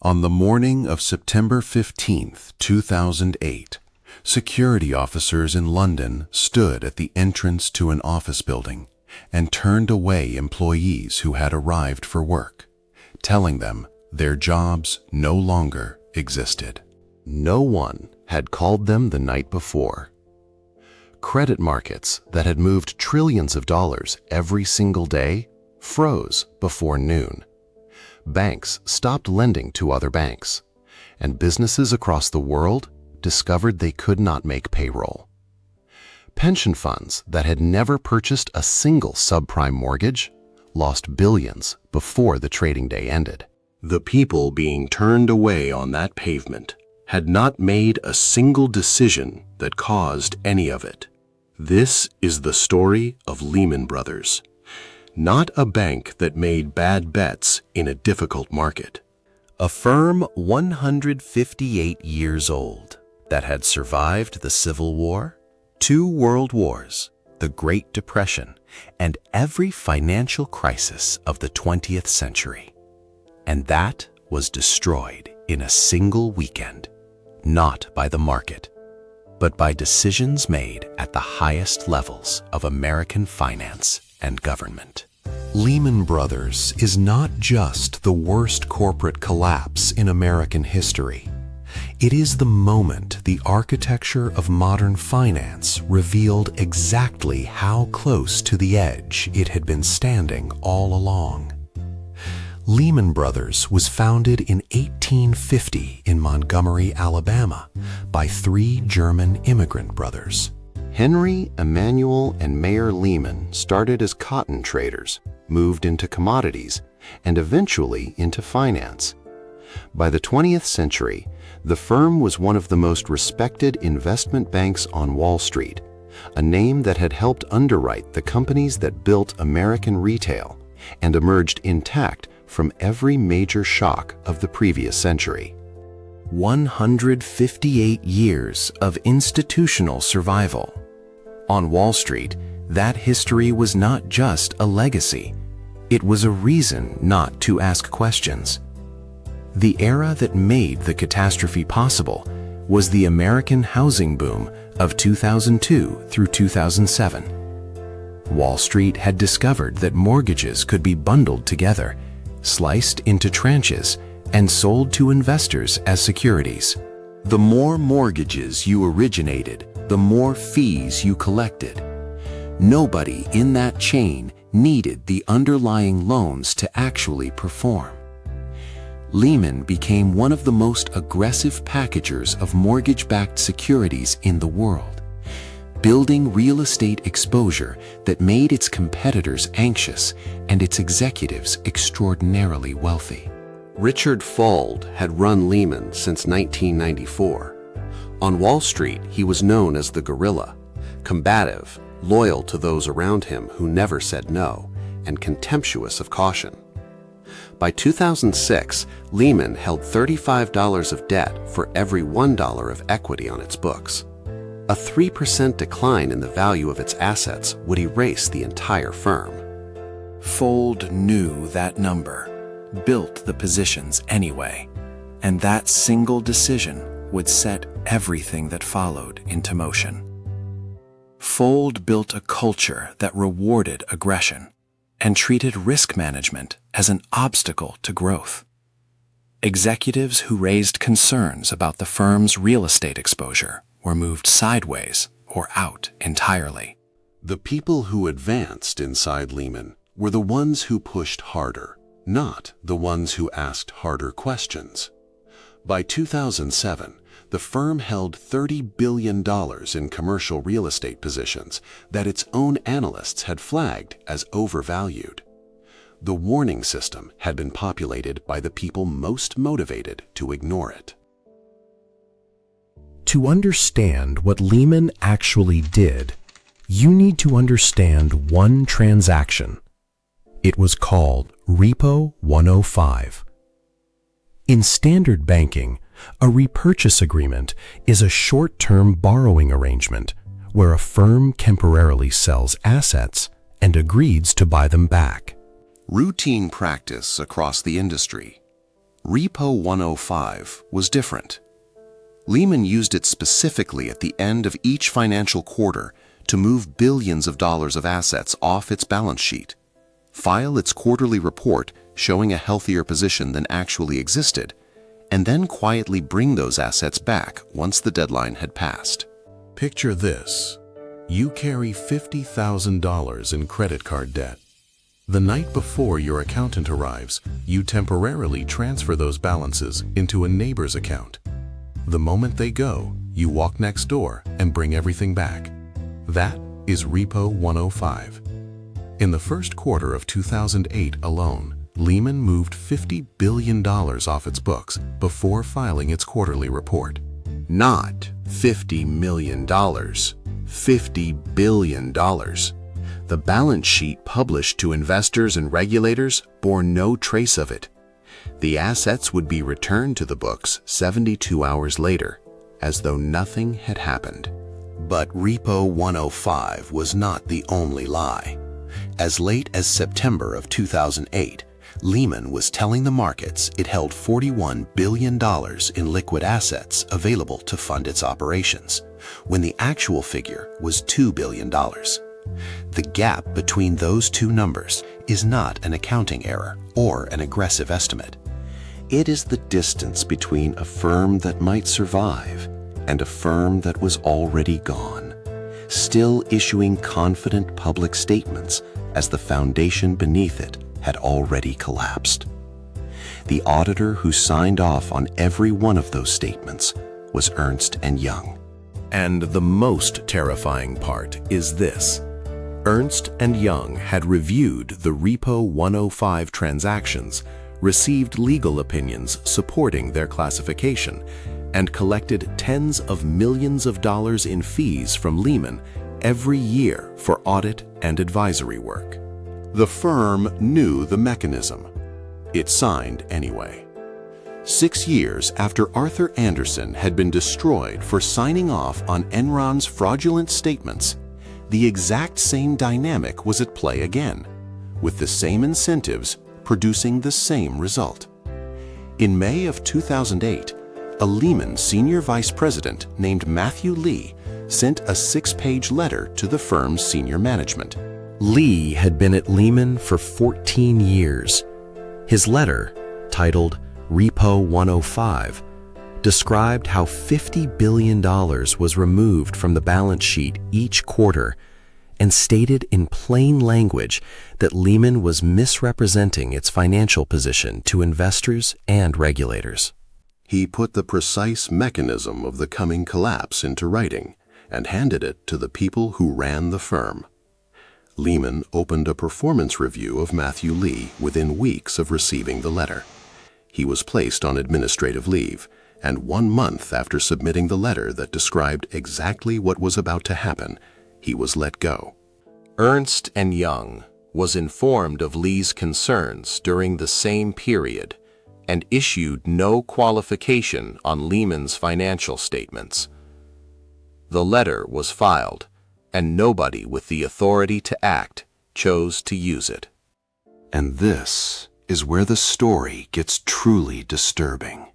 On the morning of September 15, 2008, security officers in London stood at the entrance to an office building and turned away employees who had arrived for work, telling them their jobs no longer existed. No one had called them the night before. Credit markets that had moved trillions of dollars every single day froze before noon. Banks stopped lending to other banks, and businesses across the world discovered they could not make payroll. Pension funds that had never purchased a single subprime mortgage lost billions before the trading day ended. The people being turned away on that pavement had not made a single decision that caused any of it. This is the story of Lehman Brothers. Not a bank that made bad bets in a difficult market. A firm 158 years old that had survived the Civil War, 2 World Wars, the Great Depression, and every financial crisis of the 20th century. And that was destroyed in a single weekend, not by the market, but by decisions made at the highest levels of American finance and government. Lehman Brothers is not just the worst corporate collapse in American history. It is the moment the architecture of modern finance revealed exactly how close to the edge it had been standing all along. Lehman Brothers was founded in 1850 in Montgomery, Alabama, by 3 German immigrant brothers. Henry, Emanuel, and Mayer Lehman started as cotton traders, moved into commodities, and eventually into finance. By the 20th century, the firm was one of the most respected investment banks on Wall Street, a name that had helped underwrite the companies that built American retail and emerged intact from every major shock of the previous century. 158 years of institutional survival. On Wall Street, that history was not just a legacy, it was a reason not to ask questions. The era that made the catastrophe possible was the American housing boom of 2002 through 2007. Wall Street had discovered that mortgages could be bundled together, sliced into tranches, and sold to investors as securities. The more mortgages you originated, the more fees you collected. Nobody in that chain needed the underlying loans to actually perform. Lehman became one of the most aggressive packagers of mortgage-backed securities in the world, building real estate exposure that made its competitors anxious and its executives extraordinarily wealthy. Richard Fuld had run Lehman since 1994. On Wall Street, he was known as the gorilla, combative, loyal to those around him who never said no, and contemptuous of caution. By 2006, Lehman held $35 of debt for every $1 of equity on its books. A 3% decline in the value of its assets would erase the entire firm. Fuld knew that number, built the positions anyway, and that single decision would set everything that followed into motion. Fuld built a culture that rewarded aggression and treated risk management as an obstacle to growth. Executives who raised concerns about the firm's real estate exposure were moved sideways or out entirely. The people who advanced inside Lehman were the ones who pushed harder, not the ones who asked harder questions. By 2007, the firm held $30 billion in commercial real estate positions that its own analysts had flagged as overvalued. The warning system had been populated by the people most motivated to ignore it. To understand what Lehman actually did, you need to understand one transaction. It was called Repo 105. In standard banking, a repurchase agreement is a short-term borrowing arrangement where a firm temporarily sells assets and agrees to buy them back. Routine practice across the industry. Repo 105 was different. Lehman used it specifically at the end of each financial quarter to move billions of dollars of assets off its balance sheet, file its quarterly report showing a healthier position than actually existed, and then quietly bring those assets back once the deadline had passed. Picture this. You carry $50,000 in credit card debt. The night before your accountant arrives, you temporarily transfer those balances into a neighbor's account. The moment they go, you walk next door and bring everything back. That is Repo 105. In the first quarter of 2008 alone, Lehman moved $50 billion off its books before filing its quarterly report. Not $50 million, $50 billion. The balance sheet published to investors and regulators bore no trace of it. The assets would be returned to the books 72 hours later, as though nothing had happened. But Repo 105 was not the only lie. As late as September of 2008, Lehman was telling the markets it held $41 billion in liquid assets available to fund its operations, when the actual figure was $2 billion. The gap between those two numbers is not an accounting error or an aggressive estimate. It is the distance between a firm that might survive and a firm that was already gone, still issuing confident public statements as the foundation beneath it had already collapsed. The auditor who signed off on every one of those statements was Ernst & Young. And the most terrifying part is this. Ernst & Young had reviewed the Repo 105 transactions, received legal opinions supporting their classification, and collected tens of millions of dollars in fees from Lehman every year for audit and advisory work. The firm knew the mechanism. It signed anyway. 6 years after Arthur Andersen had been destroyed for signing off on Enron's fraudulent statements, the exact same dynamic was at play again, with the same incentives producing the same result. In May of 2008, a Lehman senior vice president named Matthew Lee sent a 6-page letter to the firm's senior management. Lee had been at Lehman for 14 years. His letter, titled Repo 105, described how $50 billion was removed from the balance sheet each quarter and stated in plain language that Lehman was misrepresenting its financial position to investors and regulators. He put the precise mechanism of the coming collapse into writing and handed it to the people who ran the firm. Lehman opened a performance review of Matthew Lee within weeks of receiving the letter. He was placed on administrative leave, and 1 month after submitting the letter that described exactly what was about to happen, he was let go. Ernst & Young was informed of Lee's concerns during the same period and issued no qualification on Lehman's financial statements. The letter was filed, and nobody with the authority to act chose to use it. And this is where the story gets truly disturbing.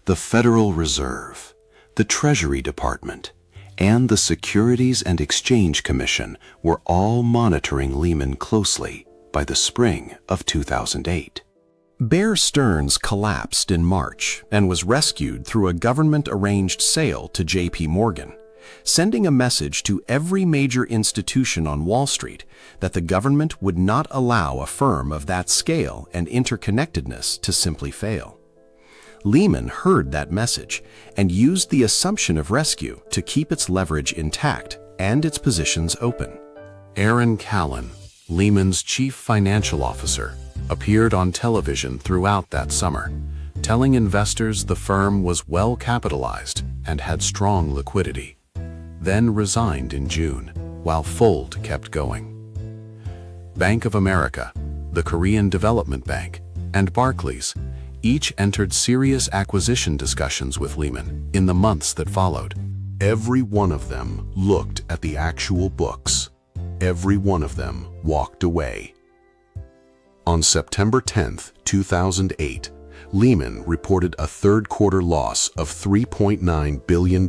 The Federal Reserve, the Treasury Department, and the Securities and Exchange Commission were all monitoring Lehman closely by the spring of 2008. Bear Stearns collapsed in March and was rescued through a government-arranged sale to J.P. Morgan, sending a message to every major institution on Wall Street that the government would not allow a firm of that scale and interconnectedness to simply fail. Lehman heard that message and used the assumption of rescue to keep its leverage intact and its positions open. Aaron Callan, Lehman's chief financial officer, appeared on television throughout that summer, telling investors the firm was well capitalized and had strong liquidity, then resigned in June, while Fold kept going. Bank of America, the Korean Development Bank, and Barclays each entered serious acquisition discussions with Lehman in the months that followed. Every one of them looked at the actual books. Every one of them walked away. On September 10, 2008, Lehman reported a third-quarter loss of $3.9 billion,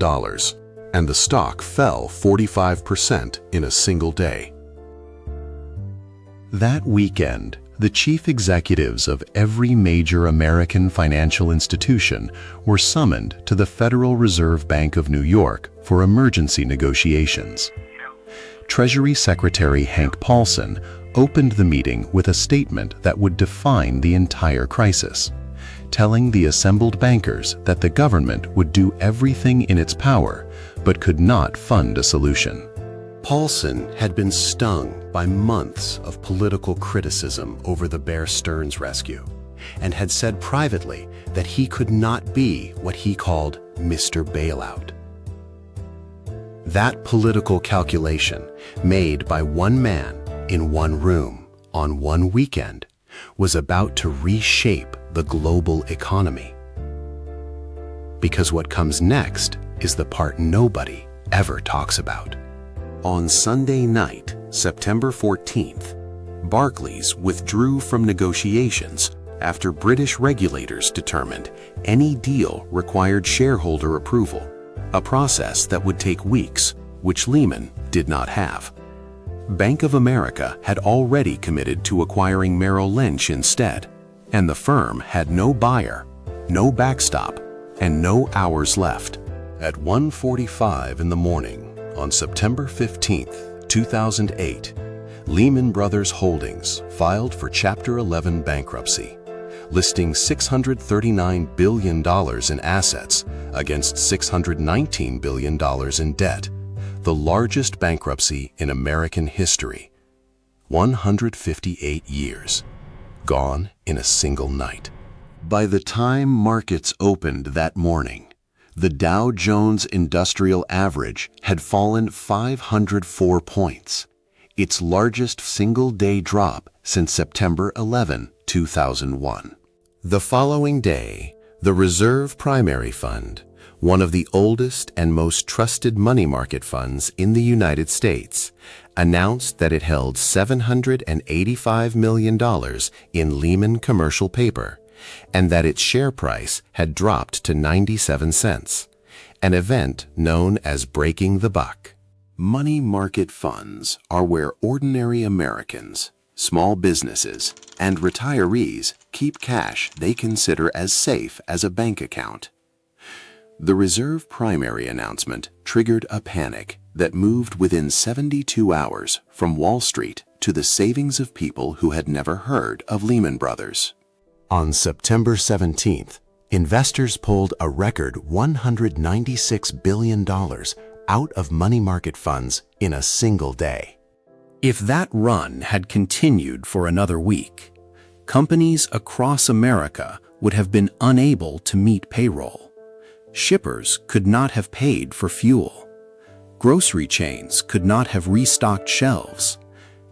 and the stock fell 45% in a single day. That weekend, the chief executives of every major American financial institution were summoned to the Federal Reserve Bank of New York for emergency negotiations. Treasury Secretary Hank Paulson opened the meeting with a statement that would define the entire crisis, telling the assembled bankers that the government would do everything in its power but could not fund a solution. Paulson had been stung by months of political criticism over the Bear Stearns rescue and had said privately that he could not be what he called Mr. Bailout. That political calculation, made by one man in one room on one weekend, was about to reshape the global economy. Because what comes next is the part nobody ever talks about. On Sunday night, September 14th, Barclays withdrew from negotiations after British regulators determined any deal required shareholder approval, a process that would take weeks, which Lehman did not have. Bank of America had already committed to acquiring Merrill Lynch instead, and the firm had no buyer, no backstop, and no hours left. At 1:45 in the morning, on September 15th, 2008, Lehman Brothers Holdings filed for Chapter 11 bankruptcy, listing $639 billion in assets against $619 billion in debt, the largest bankruptcy in American history. 158 years, gone in a single night. By the time markets opened that morning, the Dow Jones Industrial Average had fallen 504 points, its largest single-day drop since September 11, 2001. The following day, the Reserve Primary Fund, one of the oldest and most trusted money market funds in the United States, announced that it held $785 million in Lehman commercial paper, and that its share price had dropped to 97 cents, an event known as breaking the buck. Money market funds are where ordinary Americans, small businesses, and retirees keep cash they consider as safe as a bank account. The Reserve Primary announcement triggered a panic that moved within 72 hours from Wall Street to the savings of people who had never heard of Lehman Brothers. On September 17th, investors pulled a record $196 billion out of money market funds in a single day. If that run had continued for another week, companies across America would have been unable to meet payroll. Shippers could not have paid for fuel. Grocery chains could not have restocked shelves,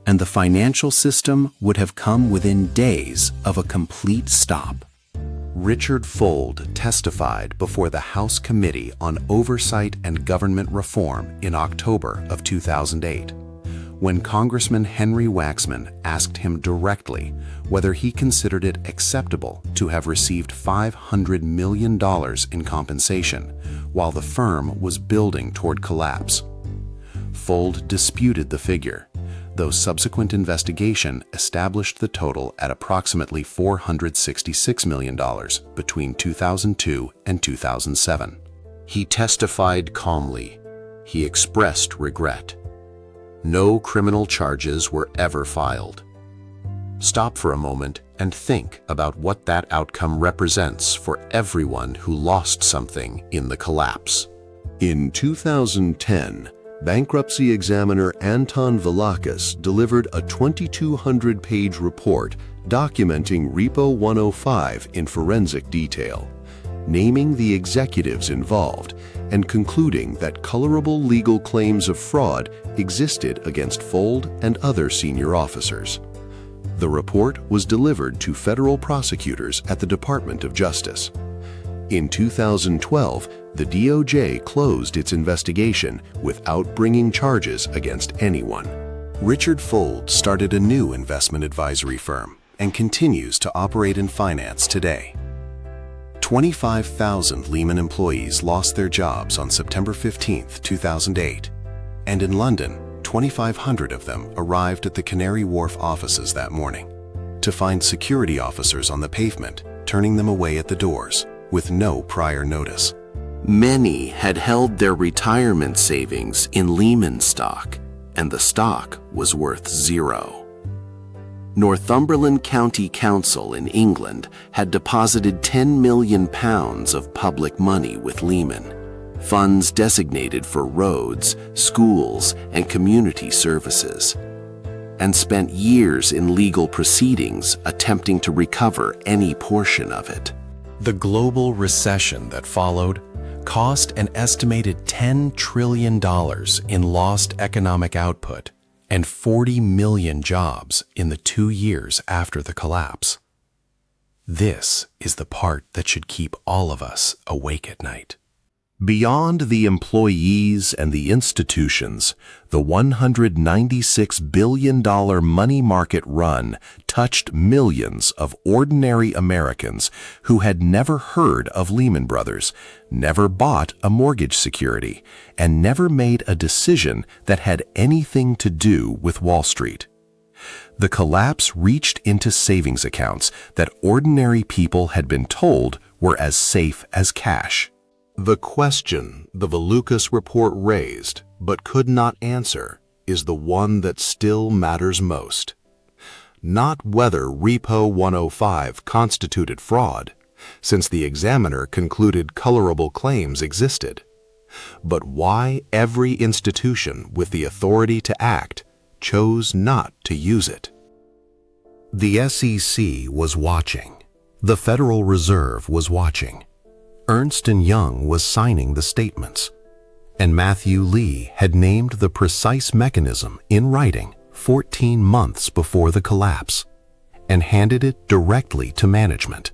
and the financial system would have come within days of a complete stop. Richard Fuld testified before the House Committee on Oversight and Government Reform in October of 2008, when Congressman Henry Waxman asked him directly whether he considered it acceptable to have received $500 million in compensation while the firm was building toward collapse. Fuld disputed the figure, though subsequent investigation established the total at approximately $466 million between 2002 and 2007. He testified calmly. He expressed regret. No criminal charges were ever filed. Stop for a moment and think about what that outcome represents for everyone who lost something in the collapse. In 2010, bankruptcy examiner Anton Velakis delivered a 2,200-page report documenting Repo 105 in forensic detail, naming the executives involved and concluding that colorable legal claims of fraud existed against Fuld and other senior officers. The report was delivered to federal prosecutors at the Department of Justice. In 2012, the DOJ closed its investigation without bringing charges against anyone. Richard Fuld started a new investment advisory firm and continues to operate in finance today. 25,000 Lehman employees lost their jobs on September 15, 2008, and in London, 2,500 of them arrived at the Canary Wharf offices that morning to find security officers on the pavement turning them away at the doors with no prior notice. Many had held their retirement savings in Lehman stock, and the stock was worth zero. Northumberland County Council in England had deposited £10 million of public money with Lehman, funds designated for roads, schools, and community services, and spent years in legal proceedings attempting to recover any portion of it. The global recession that followed cost an estimated $10 trillion in lost economic output and 40 million jobs in the 2 years after the collapse. This is the part that should keep all of us awake at night. Beyond the employees and the institutions, the $196 billion money market run touched millions of ordinary Americans who had never heard of Lehman Brothers, never bought a mortgage security, and never made a decision that had anything to do with Wall Street. The collapse reached into savings accounts that ordinary people had been told were as safe as cash. The question the Valukas report raised but could not answer is the one that still matters most. Not whether Repo 105 constituted fraud, since the examiner concluded colorable claims existed, but why every institution with the authority to act chose not to use it. The SEC was watching. The Federal Reserve was watching. Ernst & Young was signing the statements, and Matthew Lee had named the precise mechanism in writing 14 months before the collapse and handed it directly to management.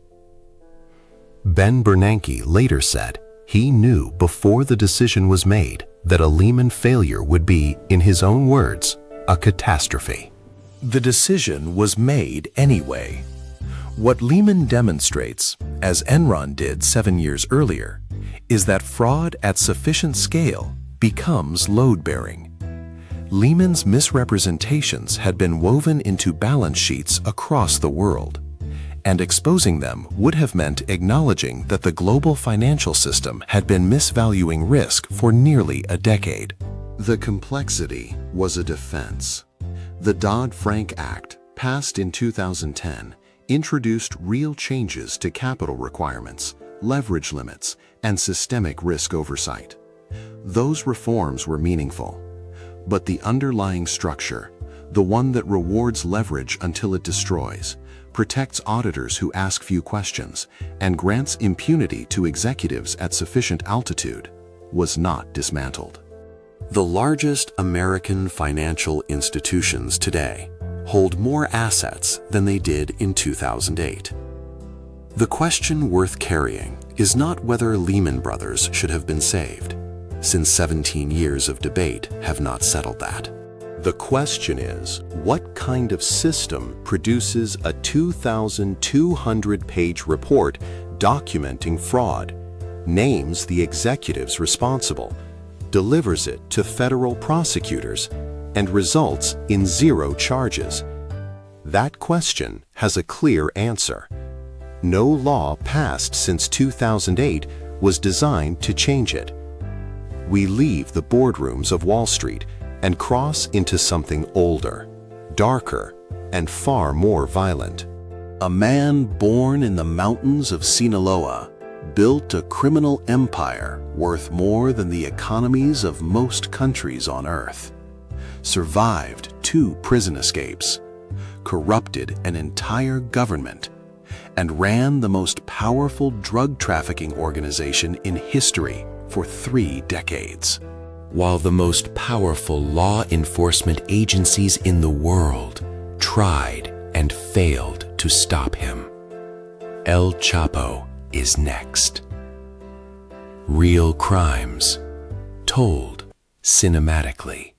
Ben Bernanke later said he knew before the decision was made that a Lehman failure would be, in his own words, a catastrophe. The decision was made anyway. What Lehman demonstrates, as Enron did 7 years earlier, is that fraud at sufficient scale becomes load-bearing. Lehman's misrepresentations had been woven into balance sheets across the world, and exposing them would have meant acknowledging that the global financial system had been misvaluing risk for nearly a decade. The complexity was a defense. The Dodd-Frank Act, passed in 2010, introduced real changes to capital requirements, leverage limits, and systemic risk oversight. Those reforms were meaningful, but the underlying structure, the one that rewards leverage until it destroys, protects auditors who ask few questions, and grants impunity to executives at sufficient altitude, was not dismantled. The largest American financial institutions today hold more assets than they did in 2008. The question worth carrying is not whether Lehman Brothers should have been saved, since 17 years of debate have not settled that. The question is, what kind of system produces a 2,200-page report documenting fraud, names the executives responsible, delivers it to federal prosecutors, and results in zero charges? That question has a clear answer. No law passed since 2008 was designed to change it. We leave the boardrooms of Wall Street and cross into something older, darker, and far more violent. A man born in the mountains of Sinaloa built a criminal empire worth more than the economies of most countries on Earth, survived 2 prison escapes, corrupted an entire government, and ran the most powerful drug trafficking organization in history for 3 decades, while the most powerful law enforcement agencies in the world tried and failed to stop him. El Chapo is next. Real crimes told cinematically.